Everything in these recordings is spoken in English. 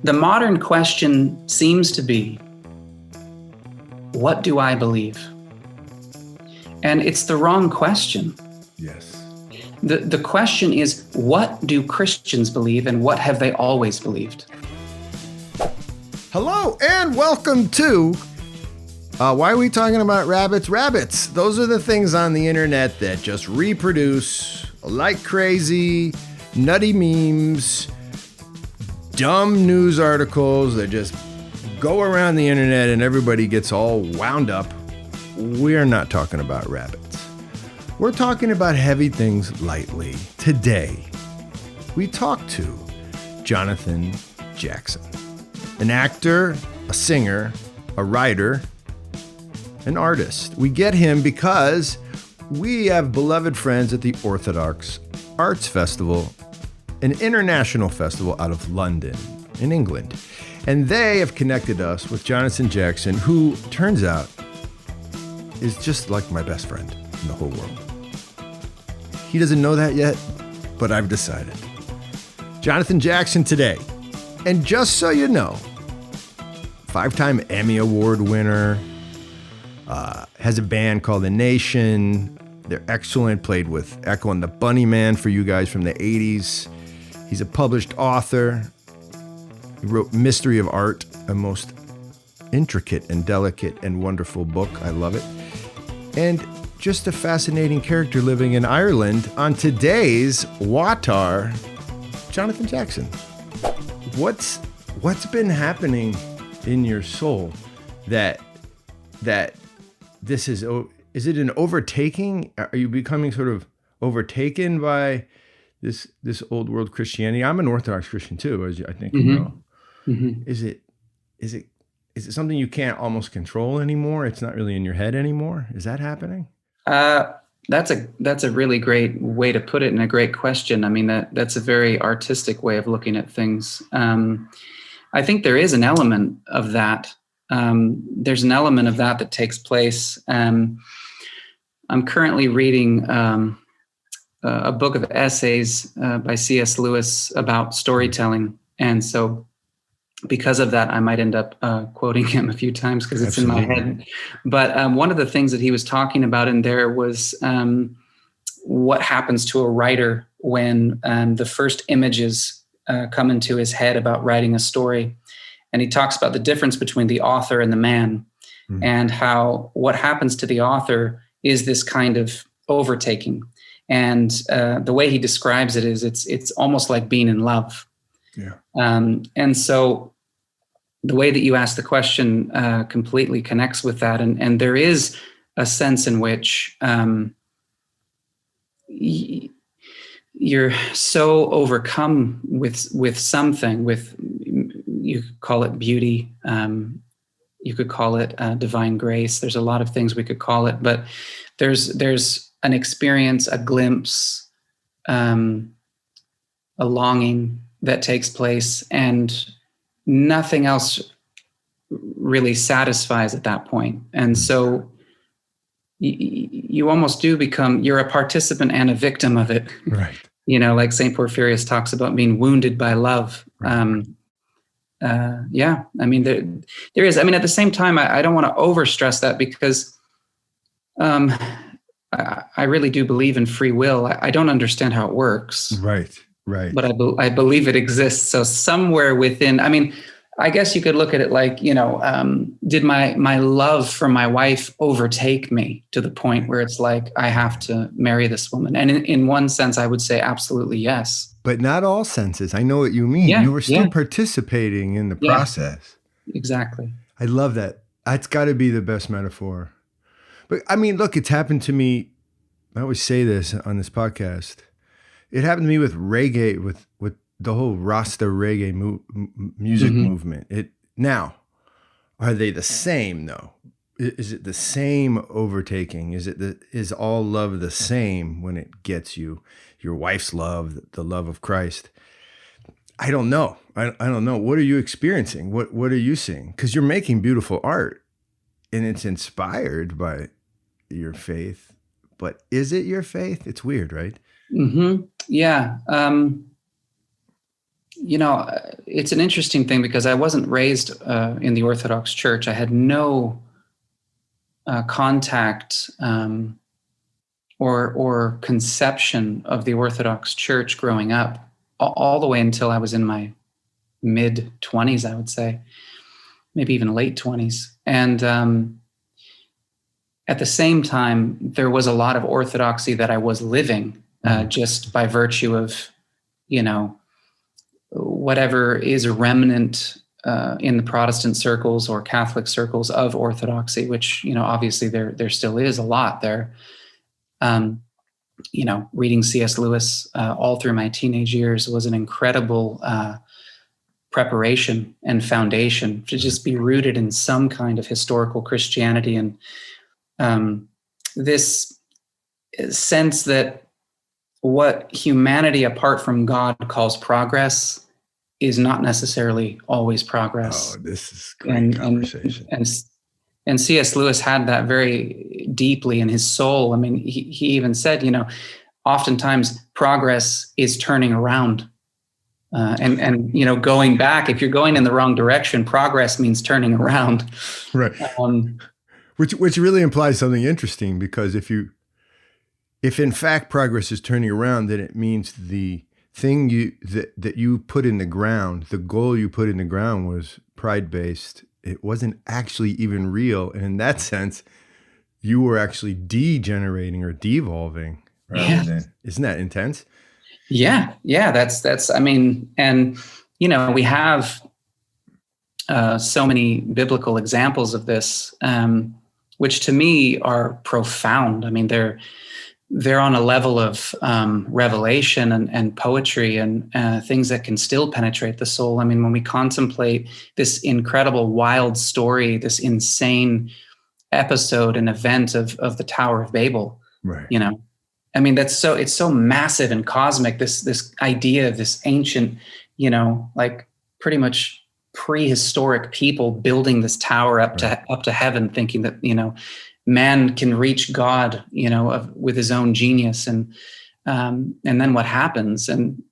The modern question seems to be, what do I believe? And it's the wrong question. Yes. The question is, what do Christians believe and what have they always believed? Hello and welcome to Why Are We Talking About Rabbits? Rabbits. Those are the things on the internet that just reproduce like crazy, nutty memes, dumb news articles that just go around the internet and everybody gets all wound up. We're not talking about rabbits. We're talking about heavy things lightly. Today, we talk to Jonathan Jackson, an actor, a singer, a writer, an artist. We get him because we have beloved friends at the Orthodox Arts Festival, an international festival out of London in England. And they have connected us with Jonathan Jackson, who turns out is just like my best friend in the whole world. He doesn't know that yet, but I've decided. Jonathan Jackson today. And just so you know, 5-time EMMY Award winner, has a band called Enation. They're excellent, played with Echo and the Bunnymen for you guys from the 80s. He's a published author. He wrote Mystery of Art, a most intricate and delicate and wonderful book. I love it. And just a fascinating character living in Ireland. On today's Watar, Jonathan Jackson. What's been happening in your soul that this is it an overtaking? Are you becoming sort of overtaken by this old world Christianity? I'm an Orthodox Christian too, as I think you know. Mm-hmm. Is it something you can't almost control anymore? It's not really in your head anymore. Is that happening? That's a really great way to put it and a great question. I mean, that's a very artistic way of looking at things. I think there is an element of that. There's an element of that takes place. I'm currently reading a book of essays by C.S. Lewis about storytelling. And so because of that, I might end up quoting him a few times because it's Absolutely. In my head. But one of the things that he was talking about in there was what happens to a writer when the first images come into his head about writing a story. And he talks about the difference between the author and the man, and how what happens to the author is this kind of overtaking. And the way he describes it is it's almost like being in love. Yeah. And so the way that you ask the question completely connects with that. And there is a sense in which you're so overcome with something, you could call it beauty. You could call it divine grace. There's a lot of things we could call it, but there's an experience, a glimpse, a longing that takes place, and nothing else really satisfies at that point. And so you almost do become, you're a participant and a victim of it. Right. Like St. Porphyrius talks about being wounded by love. Right. Yeah, I mean, there is, I mean, at the same time, I don't want to overstress that because I really do believe in free will. I don't understand how it works. Right. But I believe it exists. So somewhere within, I mean, I guess you could look at it like, did my love for my wife overtake me to the point where it's like, I have to marry this woman? And in one sense, I would say absolutely yes. But not all senses. I know what you mean. Yeah, you were still participating in the process. Exactly. I love that. That's got to be the best metaphor. But I mean, look, it's happened to me. I always say this on this podcast. It happened to me with reggae, with the whole Rasta reggae music movement. Now, are they the same though? Is it the same overtaking? Is all love the same when it gets you? Your wife's love, the love of Christ. I don't know. I don't know. What are you experiencing? What are you seeing? Because you're making beautiful art and it's inspired by your faith. But is it your faith? It's weird, right? Mm-hmm. Yeah. it's an interesting thing because I wasn't raised in the Orthodox Church. I had no contact or conception of the Orthodox Church growing up, all the way until I was in my mid-20s, I would say, maybe even late 20s. And at the same time, there was a lot of orthodoxy that I was living just by virtue of, whatever is a remnant in the Protestant circles or Catholic circles of orthodoxy, which, obviously there still is a lot there. Reading C.S. Lewis all through my teenage years was an incredible preparation and foundation to just be rooted in some kind of historical Christianity, and this sense that what humanity apart from God calls progress is not necessarily always progress. Oh, this is great conversation. And C.S. Lewis had that very deeply in his soul. I mean, he even said, oftentimes progress is turning around. And going back. If you're going in the wrong direction, progress means turning around. Right. Which really implies something interesting, because if in fact progress is turning around, then it means the thing that you put in the ground, the goal you put in the ground was pride-based. It wasn't actually even real, and in that sense, you were actually degenerating or devolving. Isn't that intense? Yeah. That's. I mean, and we have so many biblical examples of this, which to me are profound. I mean, they're on a level of revelation and poetry and things that can still penetrate the soul. I mean, when we contemplate this incredible, wild story, this insane episode and event of the Tower of Babel, right? I mean, it's so massive and cosmic. This idea of this ancient, like pretty much prehistoric people building this tower up to heaven, thinking that man can reach God, with his own genius, and then what happens? And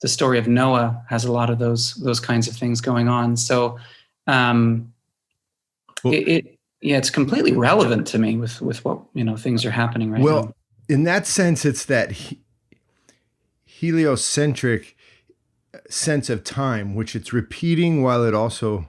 the story of Noah has a lot of those kinds of things going on. So, it's completely relevant to me with what things are happening right now. In that sense, it's that heliocentric sense of time, which it's repeating while it also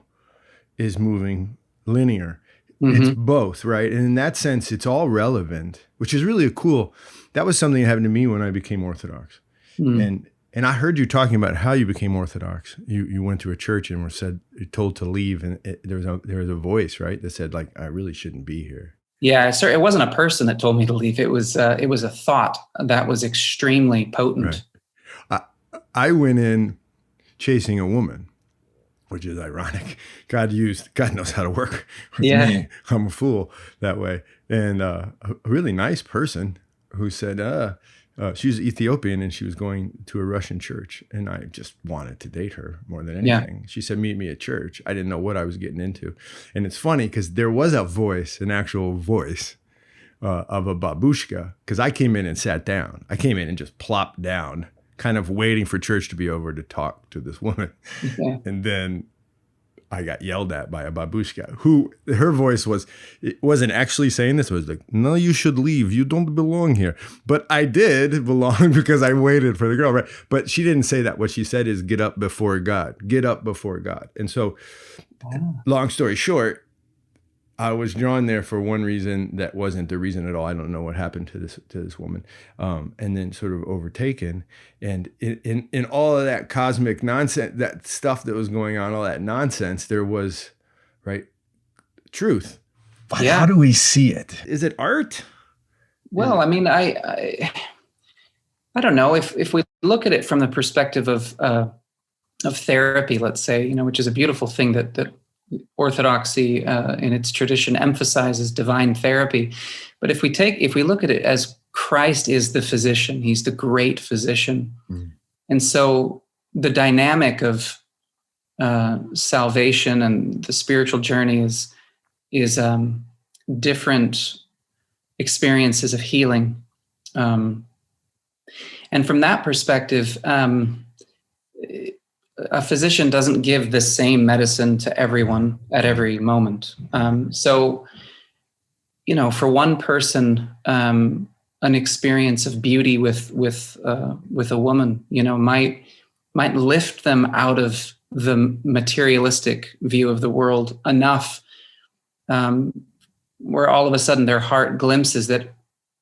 is moving linear. Mm-hmm. It's both, right? And in that sense, it's all relevant, which is really cool. That was something that happened to me when I became Orthodox. Mm. And I heard you talking about how you became Orthodox. You went to a church and were told to leave, and there was a voice, right, that said, like, I really shouldn't be here. Yeah, it wasn't a person that told me to leave. It was a thought that was extremely potent. Right. I went in chasing a woman, which is ironic. God knows how to work with me. I'm a fool that way. And a really nice person who said, she was Ethiopian and she was going to a Russian church, and I just wanted to date her more than anything. Yeah. She said, meet me at church. I didn't know what I was getting into. And it's funny because there was an actual voice of a babushka, because I came in and sat down. I came in and just plopped down, kind of waiting for church to be over to talk to this woman. Yeah. And then I got yelled at by a babushka who, her voice wasn't actually saying this. It was like, no, you should leave. You don't belong here. But I did belong because I waited for the girl, right? But she didn't say that. What she said is, get up before God. Get up before God. And so, long story short, I was drawn there for one reason that wasn't the reason at all. I don't know what happened to this woman, and then sort of overtaken. And in all of that cosmic nonsense, that stuff that was going on, all that nonsense, there was, right, truth. But how do we see it? Is it art? Well, I mean, I don't know. If we look at it from the perspective of therapy, let's say, which is a beautiful thing that Orthodoxy in its tradition emphasizes divine therapy. But if we look at it as Christ is the physician, he's the great physician. Mm. And so the dynamic of salvation and the spiritual journey is different experiences of healing. And from that perspective, a physician doesn't give the same medicine to everyone at every moment. So, for one person, an experience of beauty with a woman, might lift them out of the materialistic view of the world enough, where all of a sudden their heart glimpses that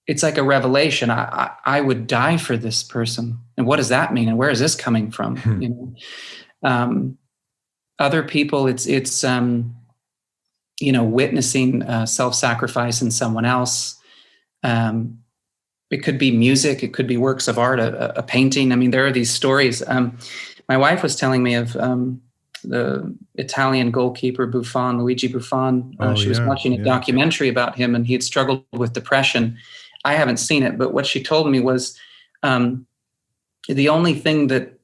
it's like a revelation. I would die for this person. And what does that mean? And where is this coming from? Other people, it's witnessing self-sacrifice in someone else. It could be music. It could be works of art, a painting. I mean, there are these stories. My wife was telling me of the Italian goalkeeper Luigi Buffon. She was watching a documentary about him, and he had struggled with depression. I haven't seen it, but what she told me was the only thing that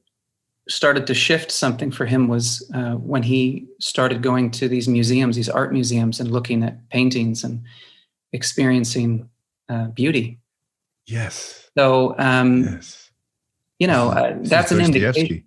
started to shift something for him was when he started going to these museums, these art museums, and looking at paintings and experiencing beauty. Yes. So, that's an indication.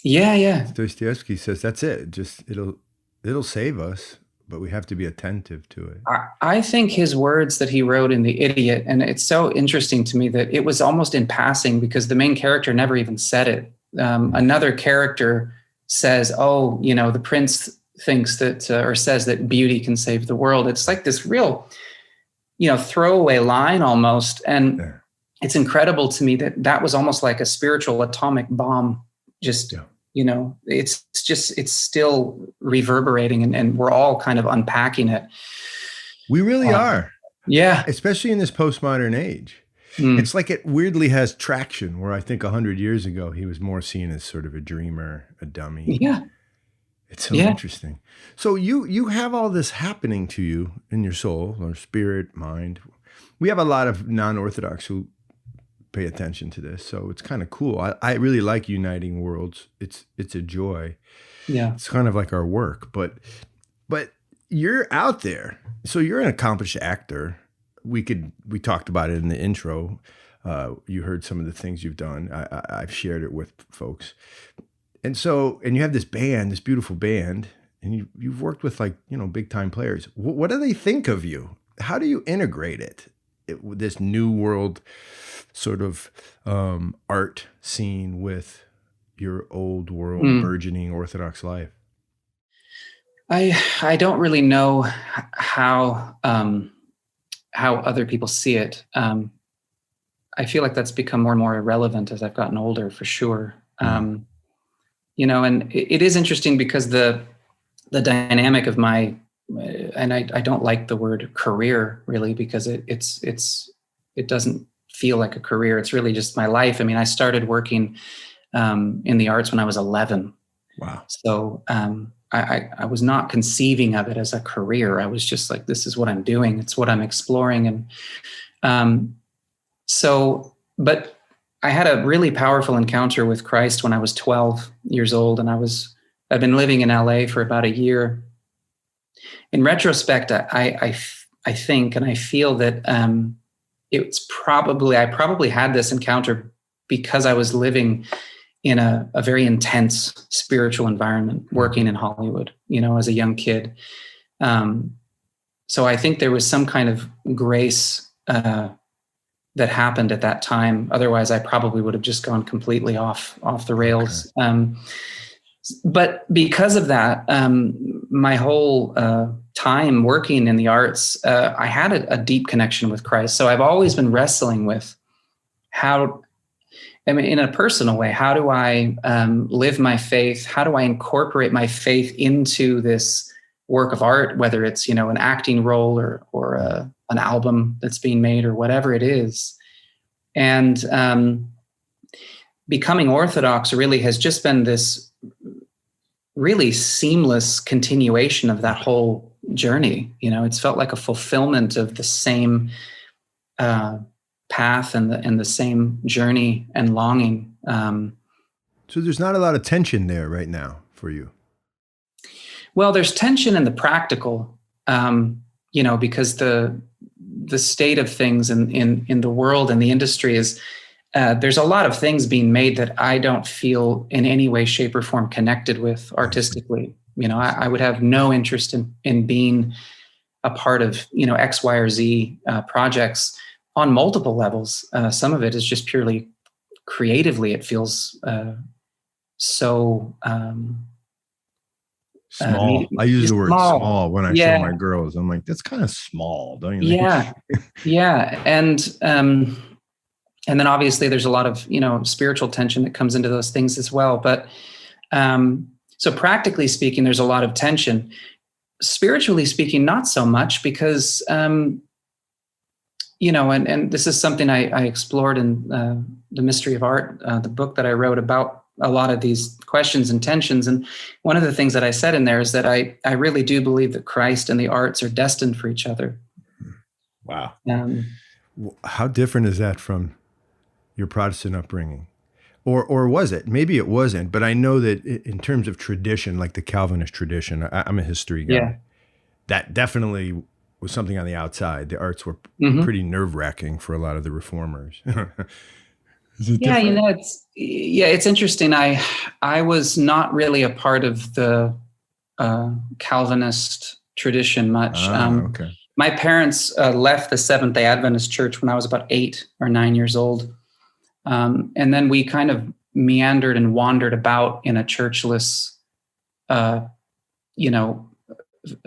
Yeah. Dostoevsky says that's it. Just it'll save us, but we have to be attentive to it. I think his words that he wrote in The Idiot, and it's so interesting to me that it was almost in passing because the main character never even said it. Another character says, the prince thinks that, or says that beauty can save the world. It's like this real, throwaway line almost. And it's incredible to me that was almost like a spiritual atomic bomb. Just, it's still reverberating and we're all kind of unpacking it. We really are. Yeah. Especially in this postmodern age. It's like it weirdly has traction where I think 100 years ago, he was more seen as sort of a dreamer, a dummy. Yeah. It's so interesting. So you have all this happening to you in your soul or spirit, mind. We have a lot of non-Orthodox who pay attention to this. So it's kind of cool. I really like uniting worlds. It's a joy. Yeah. It's kind of like our work, but you're out there. So you're an accomplished actor. We talked about it in the intro. You heard some of the things you've done. I've shared it with folks. And you have this band, this beautiful band, and you've worked with big time players. What do they think of you? How do you integrate it this new world sort of art scene with your old world burgeoning Orthodox life? I don't really know how other people see it. I feel like that's become more and more irrelevant as I've gotten older, for sure. And it is interesting because the dynamic of my, and I don't like the word career really, because it doesn't feel like a career. It's really just my life. I mean, I started working in the arts when I was 11. Wow. So I was not conceiving of it as a career. I was just like, this is what I'm doing. It's what I'm exploring. And but I had a really powerful encounter with Christ when I was 12 years old, and I've been living in LA for about a year. In retrospect, I think, and I feel that I probably had this encounter because I was living in a very intense spiritual environment, working in Hollywood, as a young kid. So I think there was some kind of grace that happened at that time. Otherwise, I probably would have just gone completely off the rails. Okay. But because of that, my whole time working in the arts, I had a deep connection with Christ. So I've always been wrestling with in a personal way, how do I live my faith? How do I incorporate my faith into this work of art, whether it's, an acting role or an album that's being made or whatever it is. And becoming Orthodox really has just been this really seamless continuation of that whole journey. It's felt like a fulfillment of the same path and the same journey and longing. So there's not a lot of tension there right now for you. Well, there's tension in the practical, because the state of things in the world and the industry is there's a lot of things being made that I don't feel in any way, shape, or form connected with artistically. I would have no interest in being a part of, X, Y, or Z projects on multiple levels. Some of it is just purely creatively. It feels so small. I use the word small when I show my girls. I'm like, that's kind of small, don't you think? Yeah. And then obviously there's a lot of, spiritual tension that comes into those things as well. But so practically speaking, there's a lot of tension. Spiritually speaking, not so much, because, and this is something I explored in The Mystery of Art, the book that I wrote about a lot of these questions and tensions. And one of the things that I said in there is that I really do believe that Christ and the arts are destined for each other. Wow. How different is that from your Protestant upbringing? Or was it? Maybe it wasn't, but I know that in terms of tradition, like the Calvinist tradition, I'm a history guy. Yeah. That definitely was something on the outside. The arts were pretty nerve-wracking for a lot of the reformers. It's interesting. I was not really a part of the Calvinist tradition much. Okay. My parents left the Seventh-day Adventist Church when I was about 8 or 9 years old. And then we kind of meandered and wandered about in a churchless,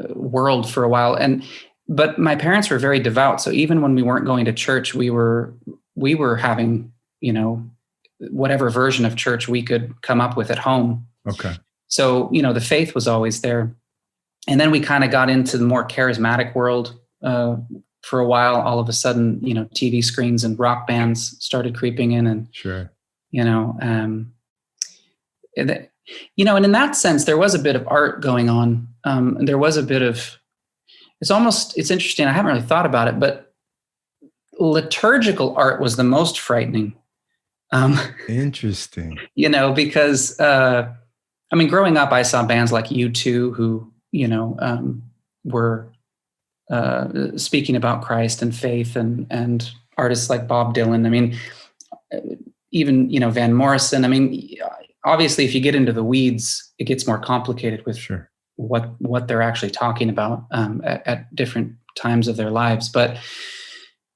world for a while. But my parents were very devout. So even when we weren't going to church, we were having, whatever version of church we could come up with at home. Okay. So, the faith was always there. And then we kind of got into the more charismatic world, for a while. All of a sudden, TV screens and rock bands started creeping in, and sure, and in that sense, there was a bit of art going on. And there was a bit of, it's interesting. I haven't really thought about it, but liturgical art was the most frightening. Interesting. Because growing up, I saw bands like U2 who, were speaking about Christ and faith, and artists like Bob Dylan. Even, Van Morrison. Obviously, if you get into the weeds, it gets more complicated with what they're actually talking about at different times of their lives. But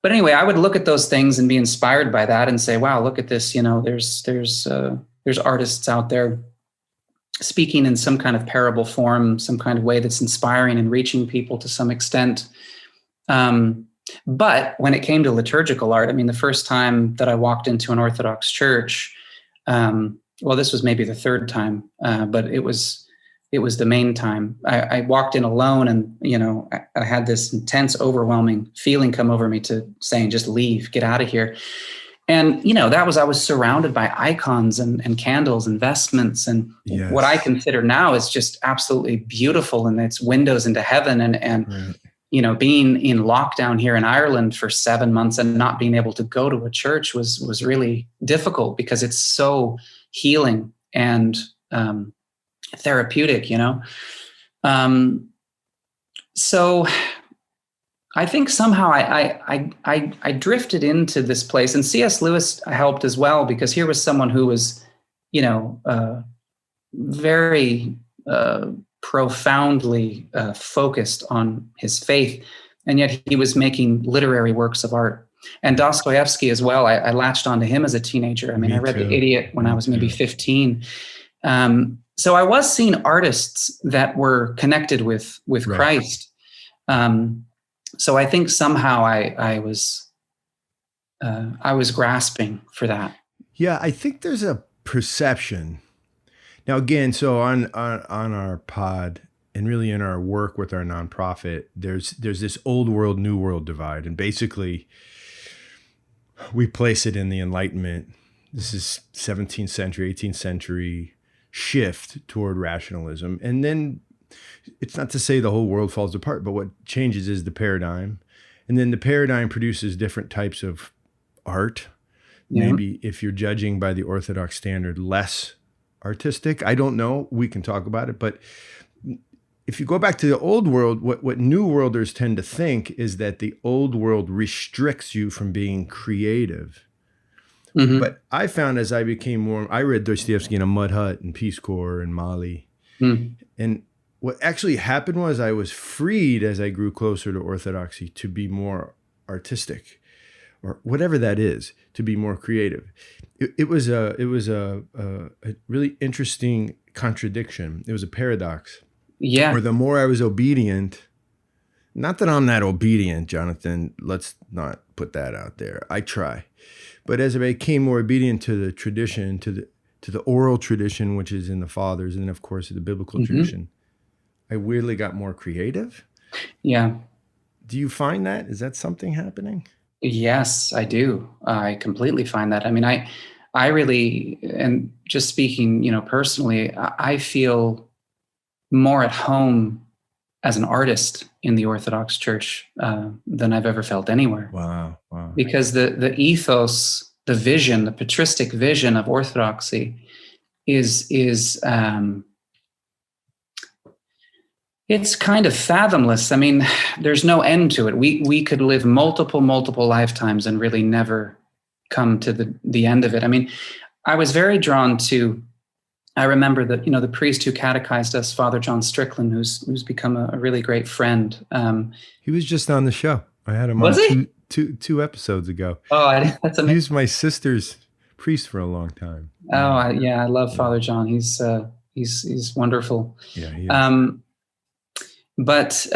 anyway, I would look at those things and be inspired by that and say, wow, look at this. There's artists out there speaking in some kind of parable form, some kind of way that's inspiring and reaching people to some extent. But when it came to liturgical art, the first time that I walked into an Orthodox church, this was maybe the third time, but it was the main time. I walked in alone, and, I had this intense, overwhelming feeling come over me to saying, just leave, get out of here. And, I was surrounded by icons and candles and vestments, and what I consider now is just absolutely beautiful, and it's windows into heaven. And right. Being in lockdown here in Ireland for 7 months and not being able to go to a church was really difficult, because it's so healing and therapeutic, So I think somehow I drifted into this place, and C.S. Lewis helped as well, because here was someone who was, very profoundly focused on his faith, and yet he was making literary works of art. And Dostoevsky as well. I latched onto him as a teenager. I read The Idiot when I was maybe 15. So I was seeing artists that were connected with right. Christ. So I think somehow I was grasping for that. Yeah, I think there's a perception. Now, again, so on our pod and really in our work with our nonprofit, there's this old world, new world divide. And basically, we place it in the Enlightenment. This is 17th century, 18th century shift toward rationalism. And then it's not to say the whole world falls apart, but what changes is the paradigm. And then the paradigm produces different types of art. Yeah. Maybe if you're judging by the Orthodox standard, less artistic. I don't know. We can talk about it. But if you go back to the old world, what New Worlders tend to think is that the old world restricts you from being creative. Mm-hmm. But I found as I became more, I read Dostoevsky in a mud hut and Peace Corps and Mali. Mm. And what actually happened was I was freed as I grew closer to Orthodoxy to be more artistic, or whatever that is, to be more creative. It was a really interesting contradiction. It was a paradox. Yeah. Where the more I was obedient, not that I'm that obedient, Jonathan, let's not put that out there. I try. But as I became more obedient to the tradition, to the oral tradition, which is in the fathers, and then of course the biblical Mm-hmm. tradition, I weirdly got more creative. Yeah. Do you find that? Is that something happening? Yes, I do. I completely find that. I mean, I really, and just speaking, personally, I feel more at home as an artist in the Orthodox Church than I've ever felt anywhere. Wow. Because the ethos, the vision, the patristic vision of Orthodoxy is it's kind of fathomless. I mean, there's no end to it. We could live multiple lifetimes and really never come to the end of it. I mean, I was very drawn to, I remember that, the priest who catechized us, Father John Strickland, who's become a really great friend. He was just on the show. I had him was on he? two episodes ago. Oh, that's amazing. He was my sister's priest for a long time. Oh, yeah, I love Father John. He's wonderful. Yeah, he is. But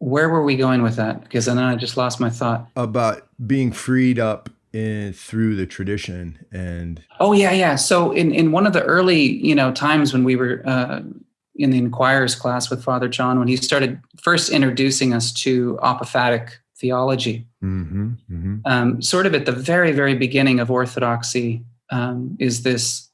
where were we going with that? Because then I just lost my thought. About being freed up through the tradition and. Oh, yeah. So in one of the early, times when we were in the inquirers class with Father John, when he started first introducing us to apophatic theology, sort of at the very, very beginning of Orthodoxy, is this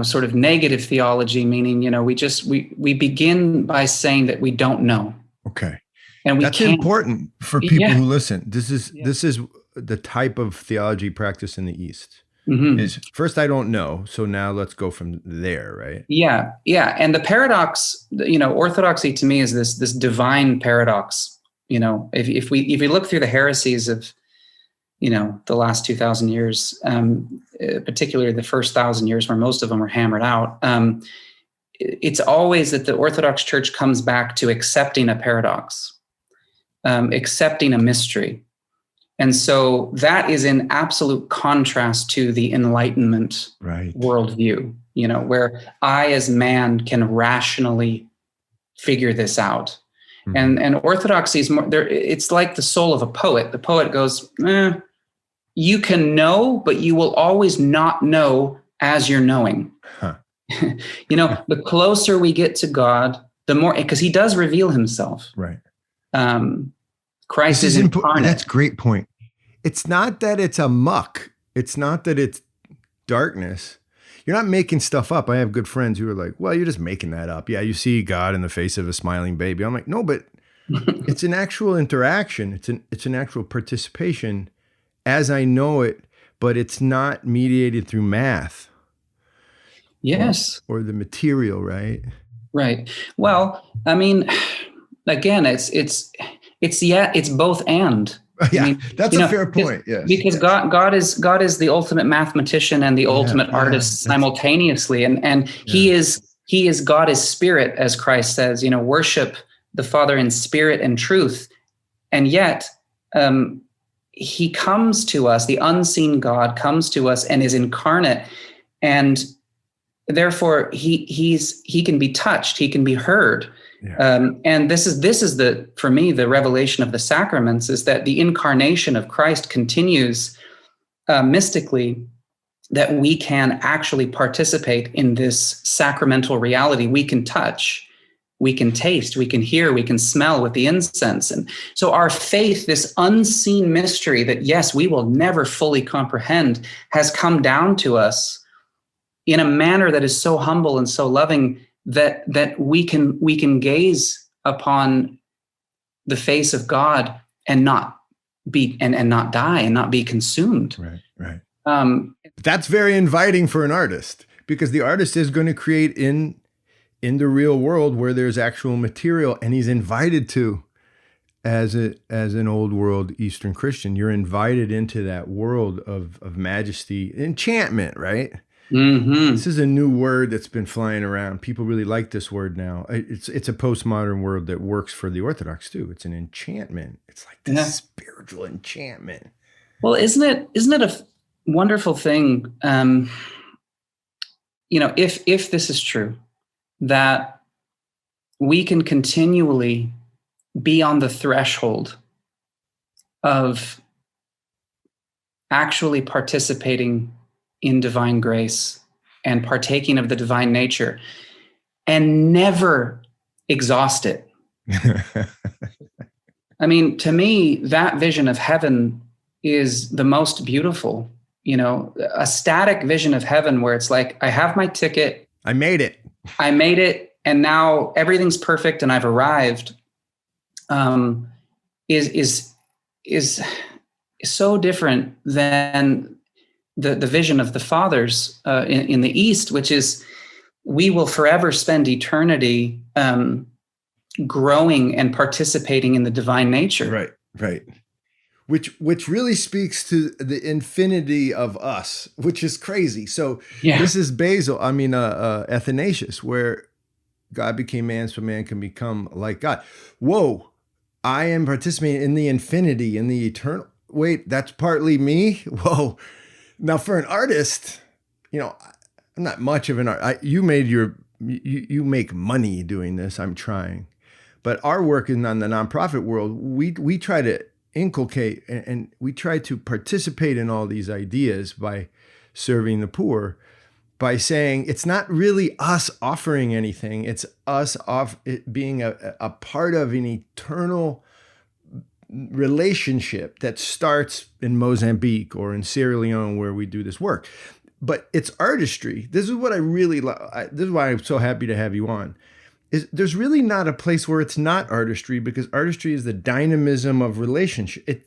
sort of negative theology, meaning, we begin by saying that we don't know. Okay. And that's important for people who listen. This is the type of theology practice in the East. Mm-hmm. Is first, I don't know. So now let's go from there, right? Yeah. And the paradox, Orthodoxy to me is this divine paradox. If we look through the heresies of, the last 2,000 years, particularly the first 1,000 years where most of them were hammered out, it's always that the Orthodox Church comes back to accepting a paradox, accepting a mystery. And so that is in absolute contrast to the Enlightenment worldview, where I as man can rationally figure this out. Mm-hmm. And Orthodoxy is more there. It's like the soul of a poet. The poet goes, you can know, but you will always not know as you're knowing. Huh. The closer we get to God, the more, because he does reveal himself. Right. Christ is incarnate. That's a great point. It's not that it's a muck. It's not that it's darkness. You're not making stuff up. I have good friends who are like, well, you're just making that up. Yeah, you see God in the face of a smiling baby. I'm like, no, but it's an actual interaction. It's an actual participation as I know it, but it's not mediated through math. Yes. Or the material, right? Right. Well, I mean, again, it's both and. Yeah, I mean, that's a fair point. Yes. Because God is the ultimate mathematician and the ultimate artist simultaneously. And he is God is spirit, as Christ says, worship the Father in spirit and truth. And yet he comes to us, the unseen God comes to us and is incarnate. And therefore he can be touched, he can be heard. Yeah. And this is for me, the revelation of the sacraments is that the incarnation of Christ continues mystically, that we can actually participate in this sacramental reality. We can touch, we can taste, we can hear, we can smell with the incense. And so our faith, this unseen mystery that, yes, we will never fully comprehend, has come down to us in a manner that is so humble and so loving that we can gaze upon the face of God and not be and not die and not be consumed. Right. That's very inviting for an artist, because the artist is going to create in the real world where there's actual material, and he's invited to as an old world Eastern Christian, you're invited into that world of majesty, enchantment, right? Mm-hmm. This is a new word that's been flying around. People really like this word now. It's a postmodern word that works for the Orthodox too. It's an enchantment. It's like this spiritual enchantment. Well, isn't it a wonderful thing? If this is true, that we can continually be on the threshold of actually participating in divine grace and partaking of the divine nature and never exhaust it. I mean, to me, that vision of heaven is the most beautiful, a static vision of heaven where it's like, I have my ticket. I made it. And now everything's perfect and I've arrived. Is so different than the vision of the fathers in the East, which is we will forever spend eternity growing and participating in the divine nature. Right. Which really speaks to the infinity of us, which is crazy. So This is Athanasius, where God became man so man can become like God. Whoa, I am participating in the infinity, in the eternal. Wait, that's partly me? Whoa. Now for an artist, I'm not much of an art. You make money doing this. I'm trying. But our work in the nonprofit world, we try to inculcate and we try to participate in all these ideas by serving the poor, by saying it's not really us offering anything. It's us being a part of an eternal relationship that starts in Mozambique or in Sierra Leone where we do this work. But it's artistry. This is what I really love. This is why I'm so happy to have you on. There's really not a place where it's not artistry, because artistry is the dynamism of relationship.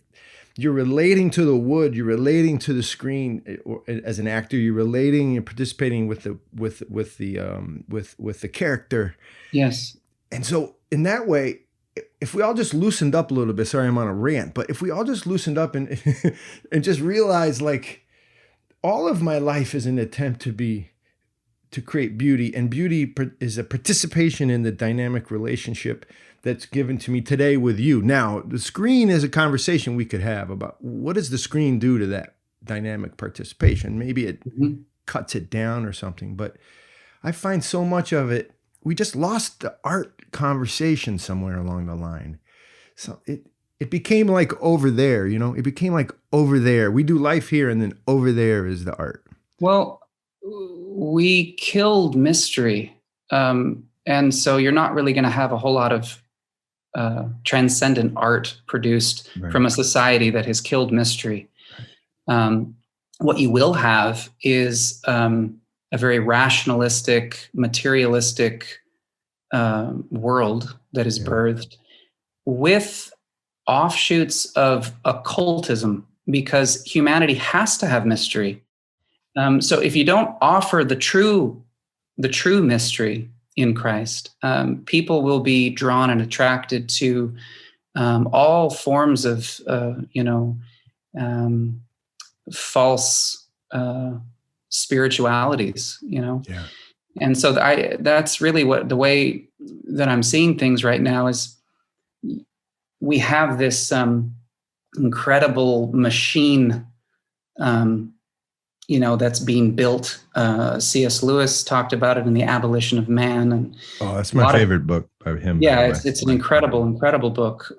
You're relating to the wood, you're relating to the screen, or as an actor, you're relating and participating with the character. Yes. And so in that way, if we all just loosened up a little bit, sorry, I'm on a rant, but if we all just loosened up and and just realized, like, all of my life is an attempt to create beauty, and beauty is a participation in the dynamic relationship that's given to me today with you. Now, the screen is a conversation we could have about what does the screen do to that dynamic participation. Maybe it cuts it down or something, but I find so much of it, we just lost the art conversation somewhere along the line. So it became like over there, it became like over there. We do life here, and then over there is the art. Well, we killed mystery. And so you're not really going to have a whole lot of transcendent art produced from a society that has killed mystery. What you will have is a very rationalistic, materialistic world that is birthed with offshoots of occultism, because humanity has to have mystery. So if you don't offer the true mystery in Christ, people will be drawn and attracted to all forms of false spiritualities. And so that's really what the way that I'm seeing things right now is. We have this incredible machine. That's being built. C.S. Lewis talked about it in The Abolition of Man. And that's my favorite book by him. Yeah, it's an incredible book.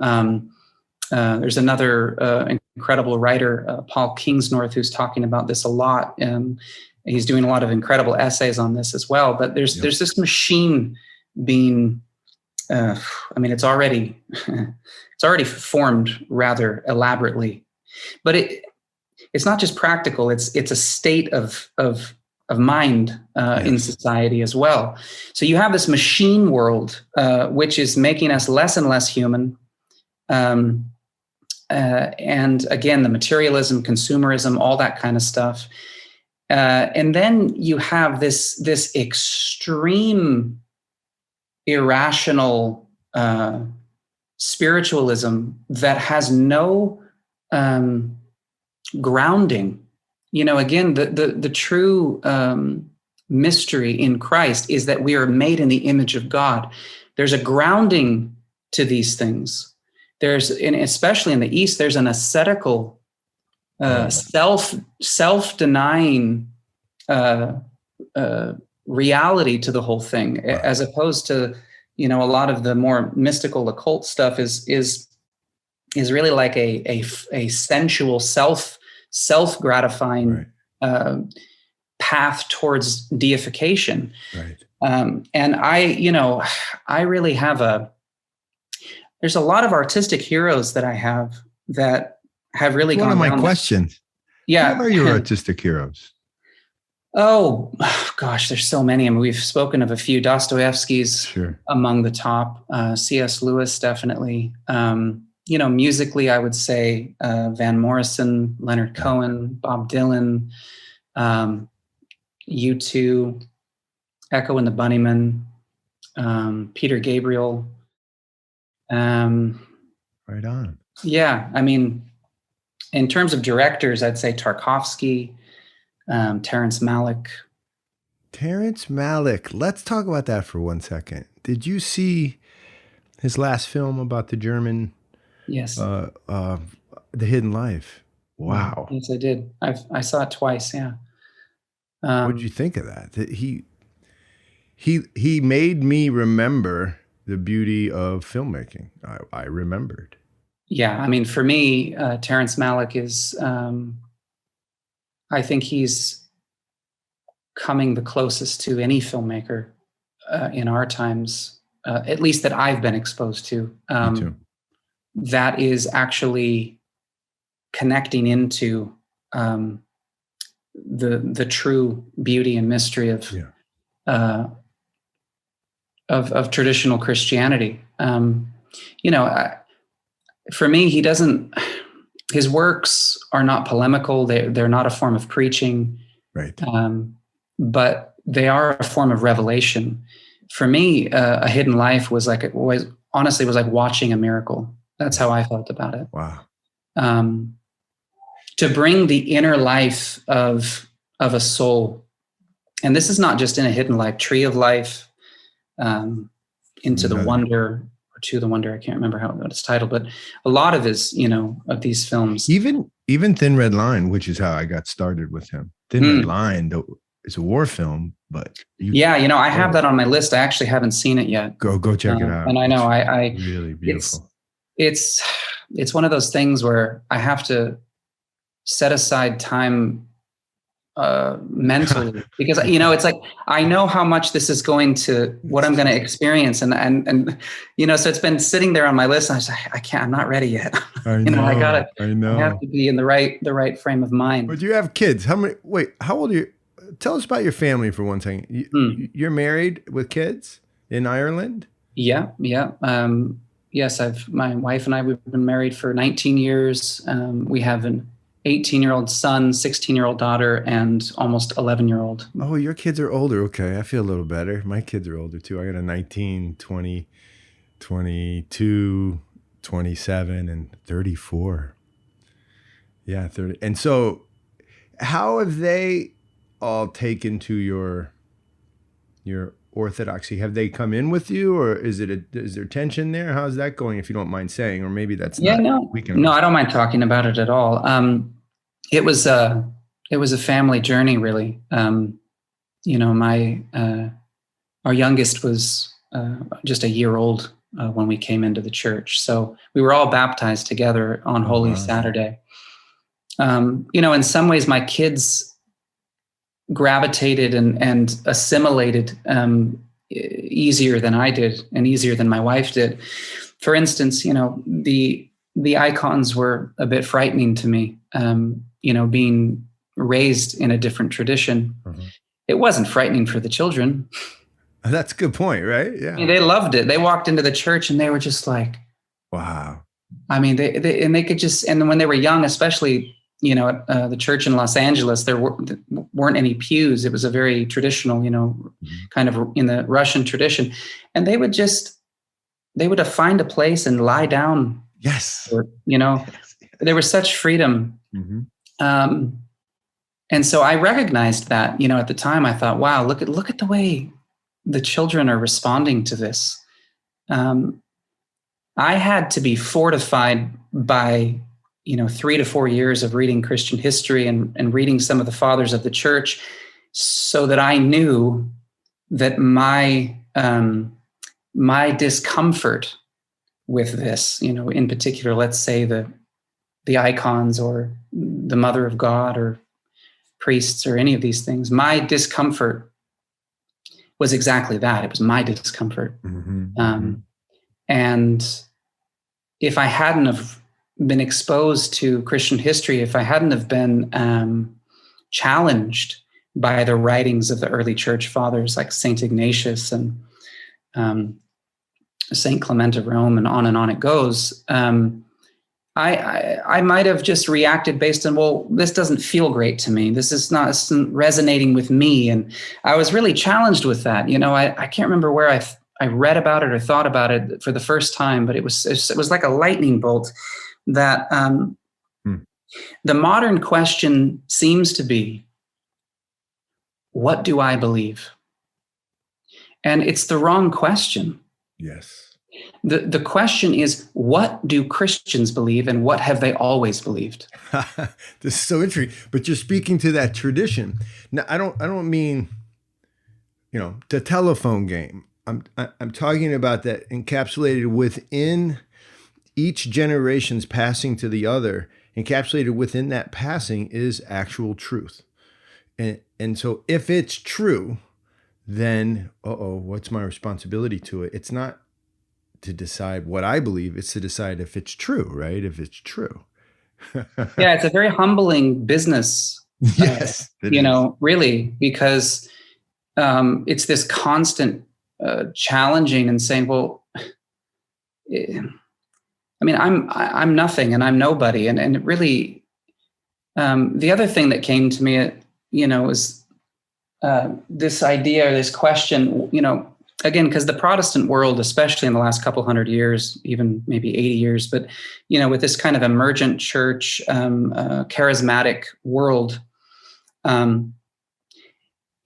There's another incredible writer, Paul Kingsnorth, who's talking about this a lot. He's doing a lot of incredible essays on this as well. But there's this machine being, it's already formed rather elaborately, but it's not just practical. It's a state of mind in society as well. So you have this machine world, which is making us less and less human. And again, the materialism, consumerism, all that kind of stuff. And then you have this extreme irrational spiritualism that has no grounding. Again, the true mystery in Christ is that we are made in the image of God. There's a grounding to these things. Especially in the East, there's an ascetical, self-denying reality to the whole thing, as opposed to, a lot of the more mystical occult stuff is really like a sensual self-gratifying path towards deification. Right. And I really have there's a lot of artistic heroes that I have that have really one gone of my down questions. Yeah. Who are your artistic heroes? Oh, gosh, there's so many. I mean, we've spoken of a few. Dostoevsky's among the top. C.S. Lewis, definitely. Musically, I would say Van Morrison, Leonard Cohen, Bob Dylan, U2, Echo and the Bunnymen, Peter Gabriel. Right on. Yeah, I mean, in terms of directors, I'd say Tarkovsky, Terrence Malick. Terrence Malick. Let's talk about that for 1 second. Did you see his last film about the German? Yes. The Hidden Life. Wow. Yes, I did. I saw it twice. Yeah. What did you think of that? He made me remember the beauty of filmmaking. I remembered. Yeah, I mean, for me, Terrence Malick is. I think he's coming the closest to any filmmaker in our times, at least that I've been exposed to. Me too. That is actually connecting into the true beauty and mystery of traditional Christianity. For me, his works are not polemical. They're not a form of preaching, right? But they are a form of revelation. For me, A Hidden Life was like watching a miracle. That's how I felt about it. Wow. To bring the inner life of a soul, and this is not just in A Hidden Life, Tree of Life, into the Wonder, or To the Wonder. I can't remember what it's titled, but a lot of his, of these films. Even Thin Red Line, which is how I got started with him. Thin Red Line, it's a war film, but I have that on my list. I actually haven't seen it yet. Go check it out. And I know I really beautiful. It's one of those things where I have to set aside time mentally because it's like I know how much this is what I'm going to experience, and so it's been sitting there on my list. And I was like, I'm not ready yet. I know. I have to be in the right frame of mind. But you have kids. How old are you? Tell us about your family for 1 second. You're married with kids in Ireland? Yeah. Yes, my wife and I, we've been married for 19 years. We have an 18-year-old son, 16-year-old daughter, and almost 11-year-old. Oh, your kids are older. Okay, I feel a little better. My kids are older too. I got a 19, 20, 22, 27, and 34. Yeah, 30. And so how have they all taken to your orthodoxy? Have they come in with you, or is there tension there? How's that going, if you don't mind saying? Or maybe that's I don't mind talking about it at all. It was a family journey, really. Our youngest was just a year old when we came into the church, so we were all baptized together on Holy Saturday. In some ways, my kids gravitated and assimilated easier than I did, and easier than my wife did. For instance, the icons were a bit frightening to me. Being raised in a different tradition, it wasn't frightening for the children. That's a good point, right? Yeah, they loved it. They walked into the church and they were just like, "Wow!" I mean, they could just, and when they were young, especially. At the church in Los Angeles, there weren't any pews. It was a very traditional, kind of in the Russian tradition. And they would just they would find a place and lie down. Yes. Or, you know, there was such freedom. And so I recognized that, you know, at the time I thought, wow, look at the way the children are responding to this. I had to be fortified by, you know, 3 to 4 years of reading Christian history and reading some of the fathers of the church, so that I knew that my discomfort with this, you know, in particular, let's say the icons or the Mother of God or priests or any of these things, my discomfort was exactly that. It was my discomfort. And if I hadn't have been exposed to Christian history, if I hadn't have been challenged by the writings of the early church fathers like Saint Ignatius and Saint Clement of Rome, and on it goes, I might have just reacted based on, well, this doesn't feel great to me. This is not resonating with me. And I was really challenged with that. You know, I can't remember where I read about it or thought about it for the first time, but it was like a lightning bolt that the modern question seems to be, what do I believe? And it's the wrong question. Yes. The question is, what do Christians believe and what have they always believed? This is so interesting. But you're speaking to that tradition. Now, I don't mean, you know, the telephone game. I'm talking about that encapsulated within each generation's passing to the other. Encapsulated within that passing is actual truth. And so if it's true, then, what's my responsibility to it? It's not to decide what I believe, it's to decide if it's true, right? If it's true. Yeah, it's a very humbling business. Yes. You know, really, because it's this constant challenging and saying, well, I mean, I'm nothing and I'm nobody. And it really, the other thing that came to me, you know, was this idea, or this question, you know, again, because the Protestant world, especially in the last couple hundred years, even maybe 80 years, but, you know, with this kind of emergent church, charismatic world,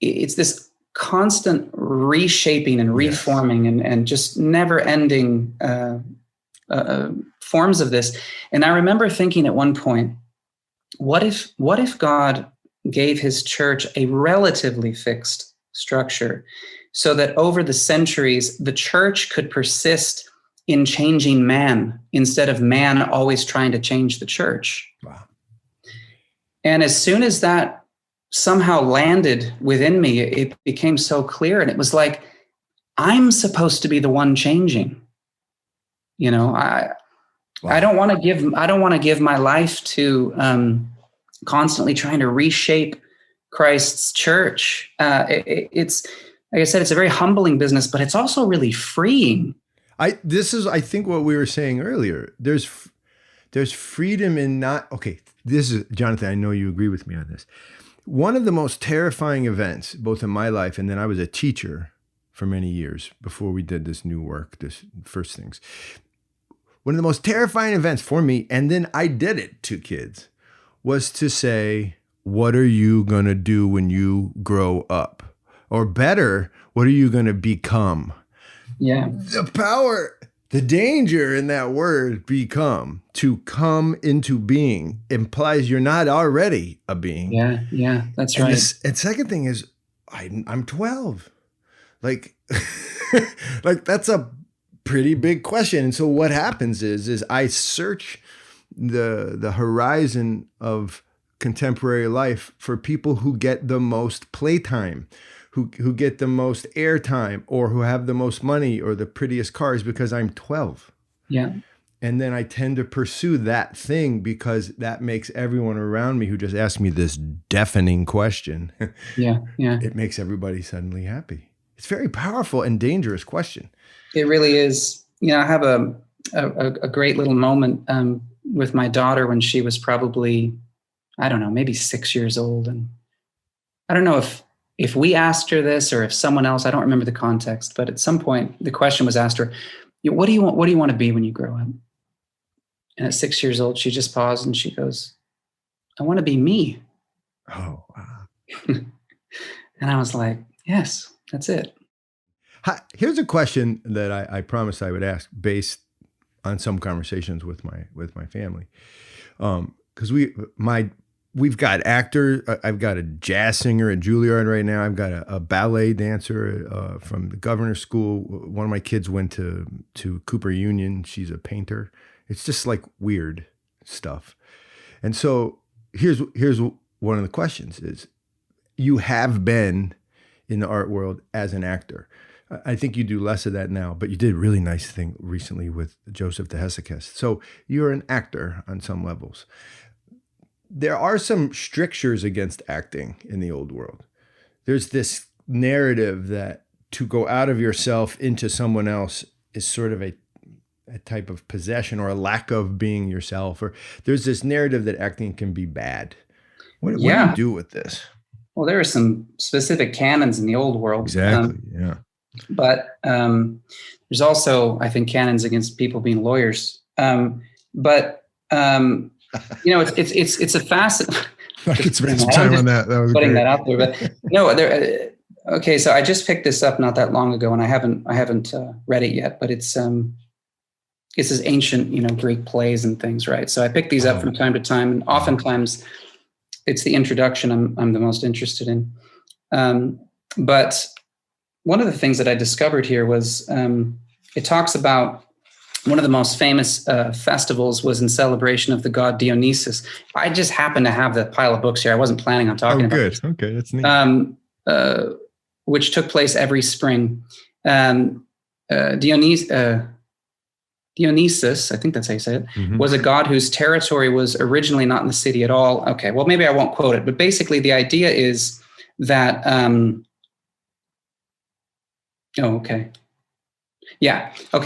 it's this constant reshaping and reforming and just never ending forms of this. And I remember thinking at one point, what if God gave his church a relatively fixed structure, so that over the centuries, the church could persist in changing man instead of man always trying to change the church. Wow. And as soon as that somehow landed within me, it became so clear. And it was like, I'm supposed to be the one changing. You know, I don't want to give my life to constantly trying to reshape Christ's church. It's, like I said, it's a very humbling business, but it's also really freeing. This is, I think, what we were saying earlier. There's freedom in not, okay, this is, Jonathan, I know you agree with me on this. One of the most terrifying events, both in my life, and then I was a teacher for many years before we did this new work, this First Things. One of the most terrifying events for me, and then I did it to kids, was to say, what are you going to do when you grow up? Or better, what are you going to become? Yeah. The power, the danger in that word, become, to come into being, implies you're not already a being. Yeah, that's right. And second thing is, I'm 12. Like, like that's a pretty big question. And so what happens is I search the horizon of contemporary life for people who get the most playtime, who get the most airtime, or who have the most money or the prettiest cars, because I'm 12. Yeah. And then I tend to pursue that thing because that makes everyone around me who just asked me this deafening question. Yeah. It makes everybody suddenly happy. It's a very powerful and dangerous question. It really is. You know, I have a great little moment with my daughter when she was probably, I don't know, maybe 6 years old. And I don't know if we asked her this or if someone else, I don't remember the context, but at some point the question was asked her, What do you want? What do you want to be when you grow up? And at 6 years old, she just paused and she goes, I want to be me. Oh, wow. And I was like, yes, that's it. Here's a question that I promised I would ask based on some conversations with my family. Because we've got actors. I've got a jazz singer at Juilliard right now. I've got a ballet dancer from the governor's school. One of my kids went to Cooper Union. She's a painter. It's just like weird stuff. And so here's one of the questions is, you have been in the art world as an actor. I think you do less of that now, but you did a really nice thing recently with Joseph the Hesychist. So you're an actor on some levels. There are some strictures against acting in the old world. There's this narrative that to go out of yourself into someone else is sort of a type of possession or a lack of being yourself. Or there's this narrative that acting can be bad. What do you do with this? Well, there are some specific canons in the old world. Exactly. Yeah. But there's also, I think, canons against people being lawyers. But it's a facet. I could spend some time on that. That was putting great. that out there. But no, okay. So I just picked this up not that long ago, and I haven't read it yet. But it's this ancient, Greek plays and things, right? So I pick these up from time to time, and oftentimes it's the introduction I'm the most interested in. But one of the things that I discovered here was it talks about one of the most famous festivals was in celebration of the god Dionysus. I just happen to have the pile of books here. I wasn't planning on talking about it. Okay, that's neat. Which took place every spring. Dionysus, I think that's how you say it, was a god whose territory was originally not in the city at all. Okay, well, maybe I won't quote it, but basically the idea is that,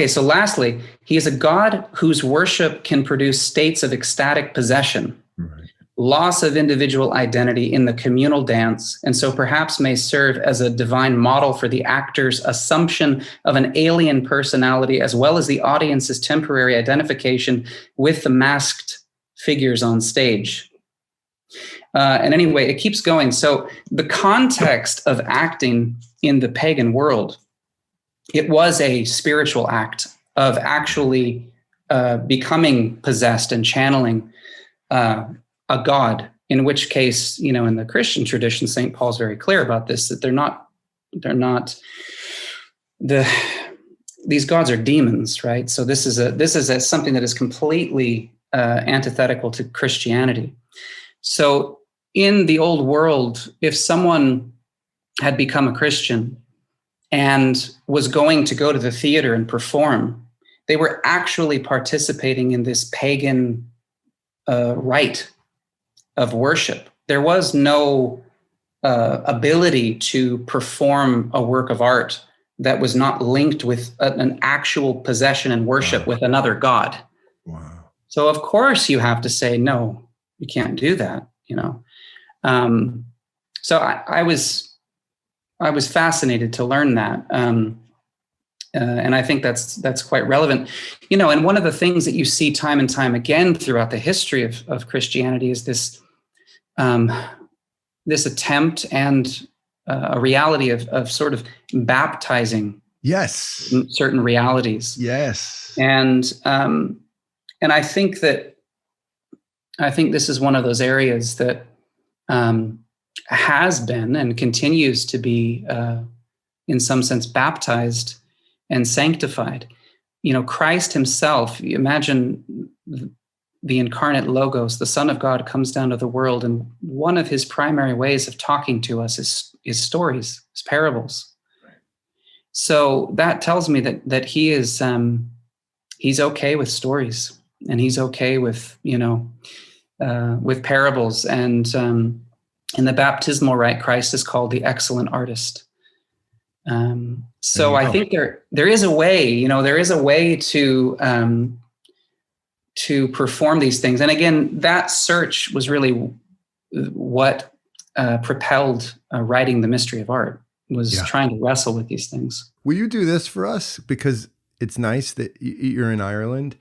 so lastly, he is a god whose worship can produce states of ecstatic possession, loss of individual identity in the communal dance, and so perhaps may serve as a divine model for the actor's assumption of an alien personality, as well as the audience's temporary identification with the masked figures on stage. And anyway, it keeps going. So the context of acting in the pagan world, it was a spiritual act of actually becoming possessed and channeling a god, in which case, in the Christian tradition, St. Paul's very clear about this, that these gods are demons, right? So this is something that is completely antithetical to Christianity. So in the old world, if someone had become a Christian and was going to go to the theater and perform, they were actually participating in this pagan rite of worship. There was no ability to perform a work of art that was not linked with an actual possession and worship with another god. Wow. So of course you have to say, no, you can't do that, So I was fascinated to learn that. And I think that's quite relevant. And one of the things that you see time and time again throughout the history of Christianity is this attempt and a reality of sort of baptizing certain realities. Yes. And I think this is one of those areas that has been and continues to be in some sense baptized and sanctified. Christ himself, you imagine the incarnate Logos, the Son of God, comes down to the world, and one of his primary ways of talking to us is stories, is parables. So that tells me that he is he's okay with stories, and he's okay with parables, and in the baptismal rite, Christ is called the excellent artist. So I think there is a way, there is a way to perform these things. And again, that search was really what propelled writing The Mystery of Art, was trying to wrestle with these things. Will you do this for us? Because it's nice that you're in Ireland.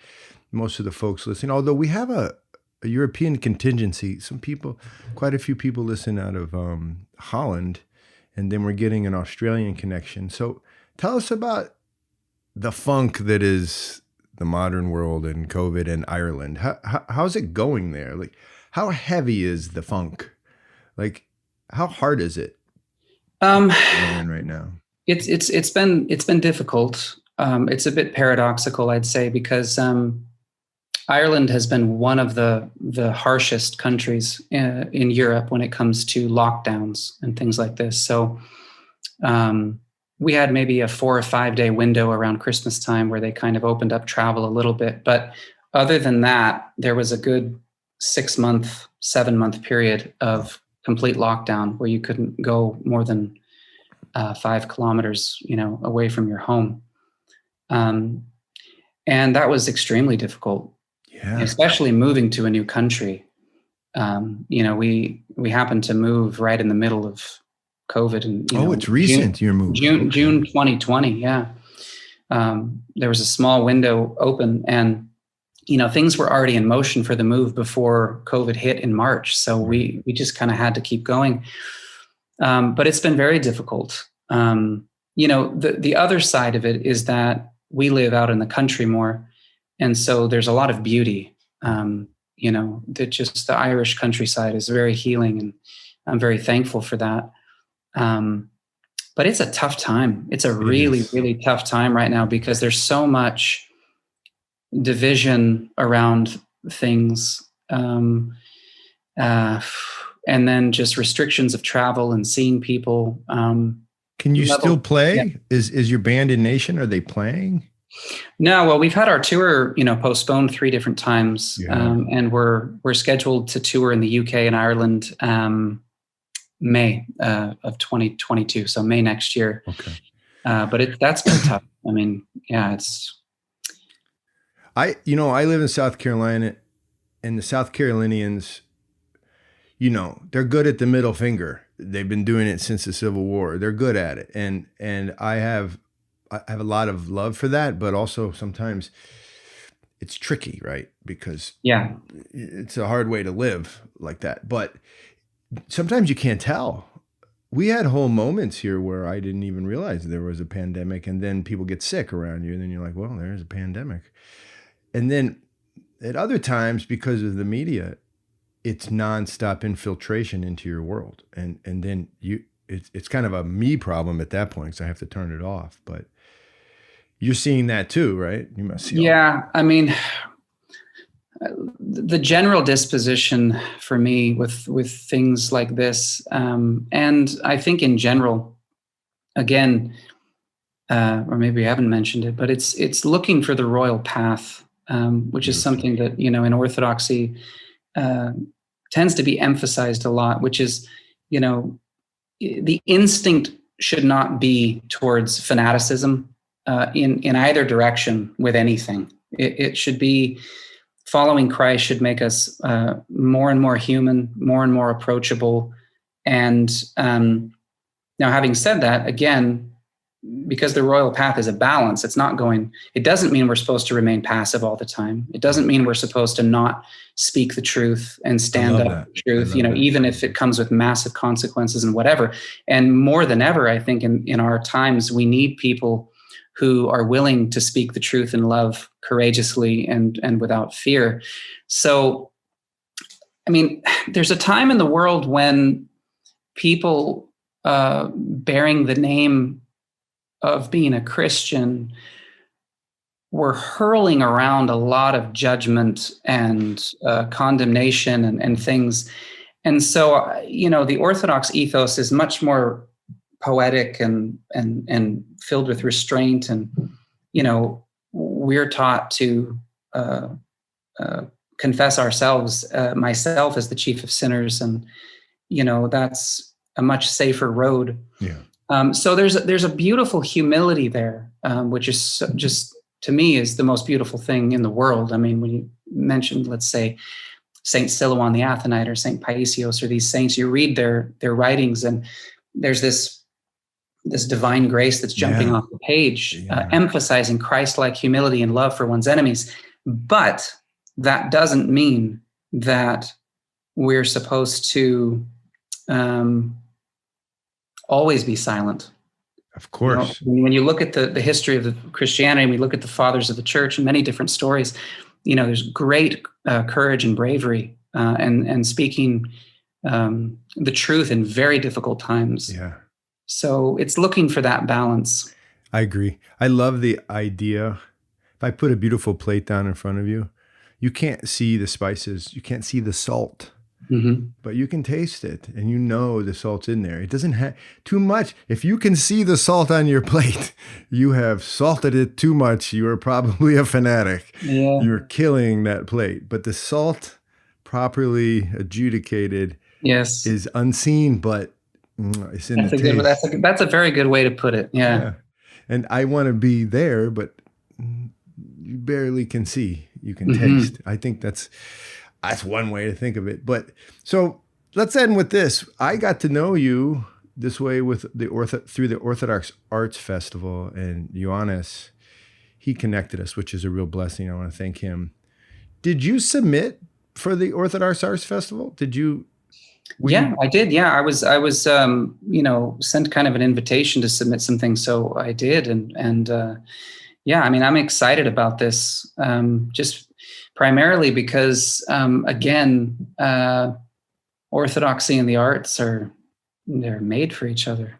Most of the folks listening, although we have a European contingency. Quite a few people listen out of Holland, and then we're getting an Australian connection. So tell us about the funk that is the modern world and COVID and Ireland. How's it going there? Like, how heavy is the funk? Like, how hard is it right now? It's been difficult. It's a bit paradoxical, I'd say, because Ireland has been one of the harshest countries in Europe when it comes to lockdowns and things like this. So we had maybe a 4 or 5 day window around Christmas time where they kind of opened up travel a little bit. But other than that, there was a good 6-month, 7-month period of complete lockdown where you couldn't go more than 5 kilometers, away from your home. And that was extremely difficult, especially moving to a new country. We happened to move right in the middle of COVID, and it's recent. Your move, June 2020. Yeah, there was a small window open, and things were already in motion for the move before COVID hit in March. So we just kind of had to keep going. But it's been very difficult. The other side of it is that we live out in the country more, and so there's a lot of beauty. The Irish countryside is very healing, and I'm very thankful for that. But it's a tough time. It's a really, really tough time right now because there's so much division around things. And then just restrictions of travel and seeing people. Can you still play? Yeah. Is your band Ination? Are they playing? No, well, we've had our tour, postponed 3 different times. And we're scheduled to tour in the UK and Ireland, May of 2022, so May next year. Okay. But that's been tough. I mean, yeah, I live in South Carolina, and the South Carolinians, they're good at the middle finger. They've been doing it since the Civil War. They're good at it, and I have a lot of love for that, but also sometimes it's tricky, right? Because it's a hard way to live like that, but sometimes you can't tell. We had whole moments here where I didn't even realize there was a pandemic, and then people get sick around you, and then you're like, well, there's a pandemic. And then at other times, because of the media, it's nonstop infiltration into your world. And then it's kind of a me problem at that point, because I have to turn it off. But you're seeing that too, right? You must see. Yeah. I mean, the general disposition for me with things like this, and I think in general, again, or maybe I haven't mentioned it, but it's looking for the royal path, which is something that in Orthodoxy tends to be emphasized a lot, which is the instinct should not be towards fanaticism in either direction with anything. It should be. Following Christ should make us more and more human, more and more approachable. And now, having said that, again, because the royal path is a balance, it doesn't mean we're supposed to remain passive all the time. It doesn't mean we're supposed to not speak the truth and stand up for the truth, even if it comes with massive consequences and whatever. And more than ever, I think in our times, we need people who are willing to speak the truth in love courageously and without fear. So, I mean, there's a time in the world when people bearing the name of being a Christian were hurling around a lot of judgment and condemnation and things. And so, the Orthodox ethos is much more poetic and filled with restraint, and we're taught to confess ourselves, myself as the chief of sinners, and that's a much safer road. So there's a beautiful humility there, which is just, to me, is the most beautiful thing in the world. I mean, when you mentioned, let's say, Saint Silouan the Athonite or Saint Paisios or these saints, you read their writings, and there's this this divine grace that's jumping off the page, emphasizing Christ-like humility and love for one's enemies. But that doesn't mean that we're supposed to always be silent. Of course. When you look at the history of the Christianity, and we look at the fathers of the church and many different stories, there's great courage and bravery and speaking the truth in very difficult times. Yeah. So it's looking for that balance. I agree. I love the idea. If I put a beautiful plate down in front of you, you can't see the spices. You can't see the salt, but you can taste it, and the salt's in there. It doesn't have too much. If you can see the salt on your plate, you have salted it too much. You are probably a fanatic. Yeah. You're killing that plate. But the salt, properly adjudicated, is unseen, but it's in the taste. That's a very good way to put it. Yeah. And I want to be there, but you barely can see. You can taste. I think that's one way to think of it. But so let's end with this. I got to know you this way with through the Orthodox Arts Festival, and Ioannis, he connected us, which is a real blessing. I want to thank him. Did you submit for the Orthodox Arts Festival? Did you? I did. Yeah, I was sent kind of an invitation to submit some things, so I did, and I'm excited about this, just primarily because orthodoxy and the arts they're made for each other.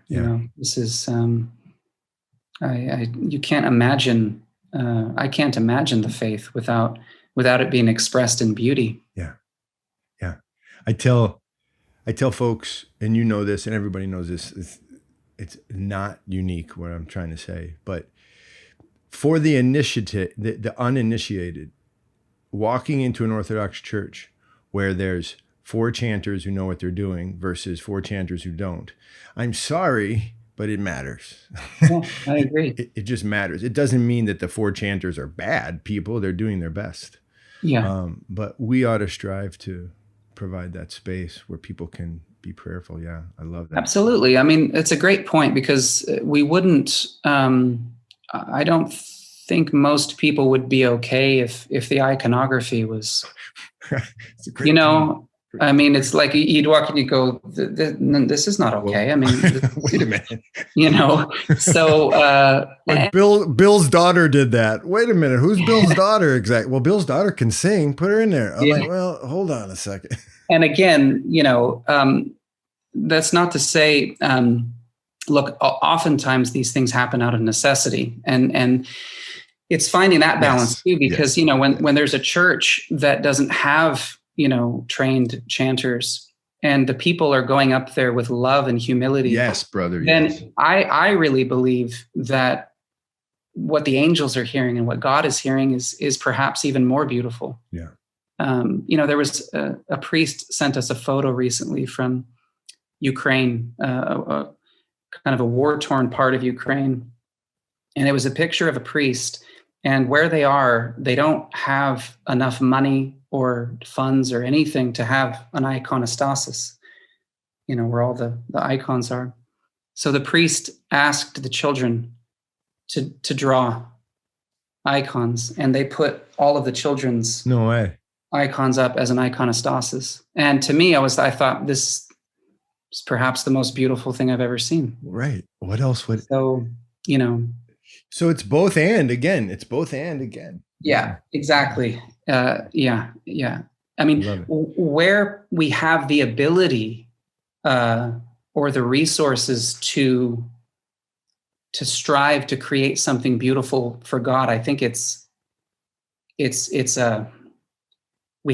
This is you can't imagine. I can't imagine the faith without it being expressed in beauty. Yeah. I tell folks, and this, and everybody knows this, it's not unique what I'm trying to say, but for the uninitiated, walking into an Orthodox church where there's 4 chanters who know what they're doing versus 4 chanters who don't, I'm sorry, but it matters. Yeah, I agree. It just matters. It doesn't mean that the 4 chanters are bad people. They're doing their best. Yeah. But we ought to strive to provide that space where people can be prayerful. Yeah, I love that. Absolutely. I mean, it's a great point, because we wouldn't, I don't think most people would be okay if the iconography was, I mean, it's like you'd walk in and you go, this is not okay. I mean, wait a minute. So like Bill's daughter did that. Wait a minute, who's Bill's daughter exactly? Well, Bill's daughter can sing. Put her in there. I'm like, well, hold on a second. And again, that's not to say, look, oftentimes these things happen out of necessity, and it's finding that balance too, because when there's a church that doesn't have trained chanters, and the people are going up there with love and humility. Yes, brother. Then I really believe that what the angels are hearing and what God is hearing is perhaps even more beautiful. Yeah. There was a priest sent us a photo recently from Ukraine, a kind of a war-torn part of Ukraine, and it was a picture of a priest. And where they are, they don't have enough money or funds or anything to have an iconostasis, where all the icons are. So the priest asked the children to draw icons, and they put all of the children's icons up as an iconostasis. And to me, I thought this is perhaps the most beautiful thing I've ever seen. Right. What else would? So, So it's both and again. Yeah, exactly. Yeah. I mean, where we have the ability or the resources to strive to create something beautiful for God, I think we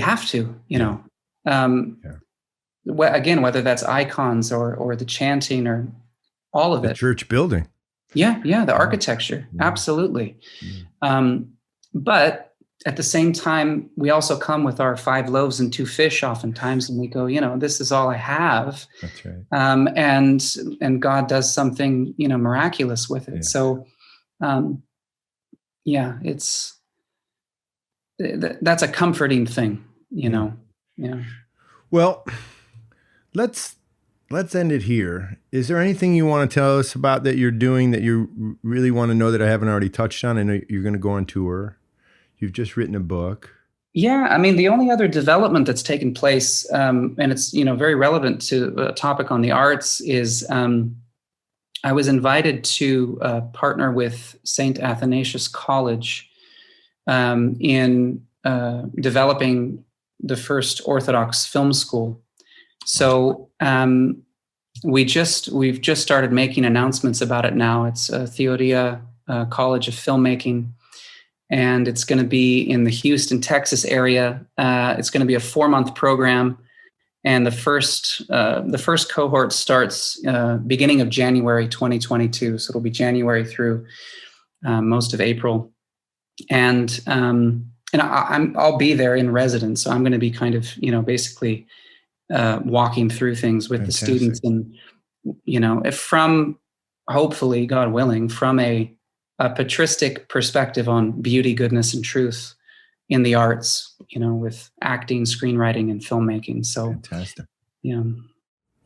have to, again, whether that's icons or the chanting or all of the it. Church building. Yeah, the architecture, absolutely. But at the same time, we also come with our 5 loaves and 2 fish oftentimes, and we go, this is all I have. That's right. And God does something, miraculous with it. Yeah. So, that's a comforting thing, Yeah. Well, let's let's end it here. Is there anything you want to tell us about that you're doing that you really want to know that I haven't already touched on? I know you're going to go on tour. You've just written a book. Yeah, I mean, the only other development that's taken place, and it's very relevant to a topic on the arts, is I was invited to partner with St. Athanasius College in developing the first Orthodox film school. So we've just started making announcements about it now. It's Theodia College of Filmmaking. And it's going to be in the Houston, Texas area. It's going to be a 4-month program, and the first cohort starts beginning of January 2022. So it'll be January through most of April, and I'll be there in residence. So I'm going to be kind of basically walking through things with Fantastic. the students, and from hopefully, God willing, from a patristic perspective on beauty, goodness, and truth in the arts, with acting, screenwriting, and filmmaking. So fantastic. Yeah.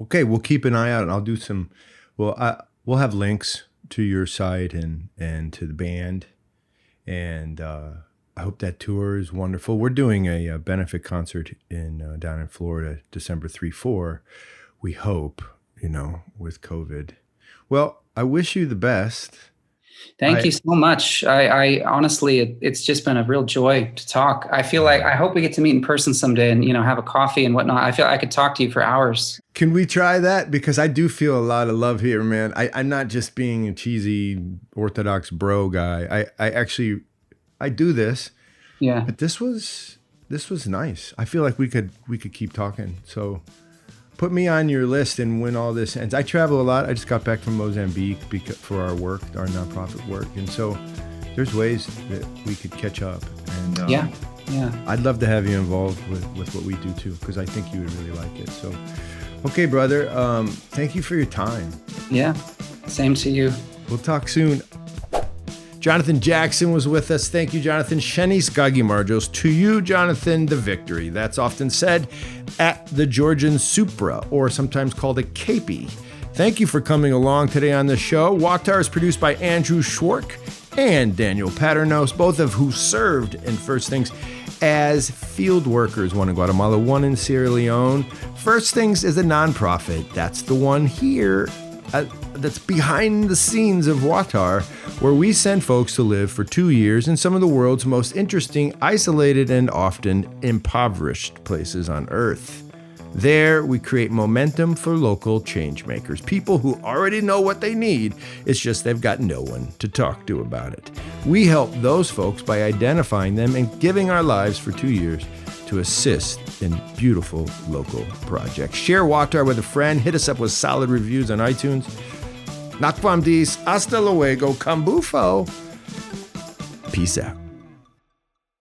Okay, we'll keep an eye out, and I'll do some. Well, we'll have links to your site and to the band, and I hope that tour is wonderful. We're doing a benefit concert down in Florida, December 3-4. We hope, with COVID. Well, I wish you the best. Thank you so much. I honestly, it's just been a real joy to talk. I feel like I hope we get to meet in person someday and, have a coffee and whatnot. I feel I could talk to you for hours. Can we try that? Because I do feel a lot of love here, man. I'm not just being a cheesy Orthodox bro guy. I do this. Yeah. But this was nice. I feel like we could keep talking. So put me on your list, and when all this ends. I travel a lot. I just got back from Mozambique for our work, our nonprofit work, and so there's ways that we could catch up. And yeah, I'd love to have you involved with what we do too, because I think you would really like it. So, okay, brother. Thank you for your time. Yeah, same to you. We'll talk soon. Jonathan Jackson was with us. Thank you, Jonathan. Shenis Gagimarjos. To you, Jonathan, the victory. That's often said at the Georgian Supra, or sometimes called a Capey. Thank you for coming along today on the show. Watar is produced by Andrew Schwark and Daniel Paternos, both of who served in First Things as field workers, one in Guatemala, one in Sierra Leone. First Things is a nonprofit. That's the one here that's behind the scenes of Watar, where we send folks to live for 2 years in some of the world's most interesting, isolated, and often impoverished places on Earth. There, we create momentum for local change makers, people who already know what they need. It's just they've got no one to talk to about it. We help those folks by identifying them and giving our lives for 2 years to assist in beautiful local projects. Share Watar with a friend. Hit us up with solid reviews on iTunes. Nakvam dis, hasta luego, cambufo. Peace out.